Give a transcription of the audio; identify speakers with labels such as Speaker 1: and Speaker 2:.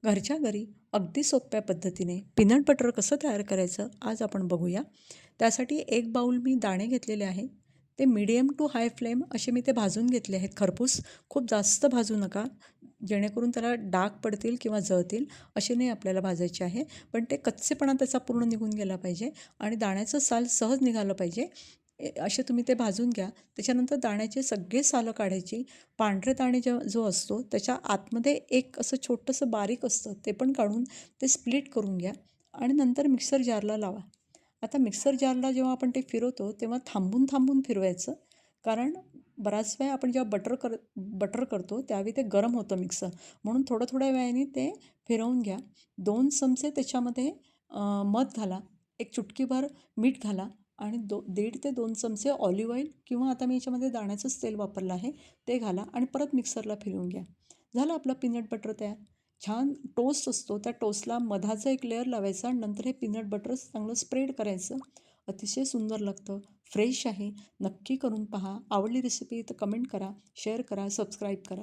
Speaker 1: घरच्या घरी अगदी सोप्या पद्धतीने पीनट बटर कसं तयार करायचं आज आपण बघूया. त्यासाठी एक बाउल मी दाणे घेतलेले आहे. ते मीडियम टू हाय फ्लेम असे मी ते भाजून घेतले आहेत. खरपूस खूप जास्त भाजू नका, जेणेकरून त्याला डाग पडतील किंवा जळतील असे नाही आपल्याला भाजायचे आहे. पण ते कच्चेपणा त्याचा पूर्ण निघून गेला पाहिजे आणि दाण्याचं साल सहज निघालं पाहिजे. असे तुम्ही ते भाजून घ्या. त्याच्यानंतर दाण्याचे सगळे सालं काढायची. पांढरे दाणे जो असतो त्याच्या आतमध्ये एक असं छोटंसं बारीक असतं, ते पण काढून ते स्प्लिट करून घ्या आणि नंतर मिक्सर जारला लावा. आता मिक्सर जारला जेव्हा आपण ते फिरवतो तेव्हा थांबून थांबून फिरवायचं, कारण बराच वेळ आपण जेव्हा बटर करतो त्यावेळी ते गरम होतं मिक्सर, म्हणून थोड्या थोड्या वेळाने ते फिरवून घ्या. 2 चमचे त्याच्यामध्ये मध घाला, एक चुटकीभर मीठ घाला आणि 1.5 ते 2 चमचे ऑलिव्ह ऑइल किंवा आता मी याच्यामध्ये दाण्याचंच तेल वापरलं आहे ते घाला आणि परत मिक्सरला फिरवून घ्या. झालं आपलं पीनट बटर तयार. छान टोस्ट असतो, त्या टोस्टला मधाचा एक लेअर लावायचा आणि नंतर हे पीनट बटर चांगलं स्प्रेड करायचं. अतिशय सुंदर लागतं, फ्रेश आहे. नक्की करून पहा. आवडली रेसिपी तर कमेंट करा, शेअर करा, सबस्क्राईब करा.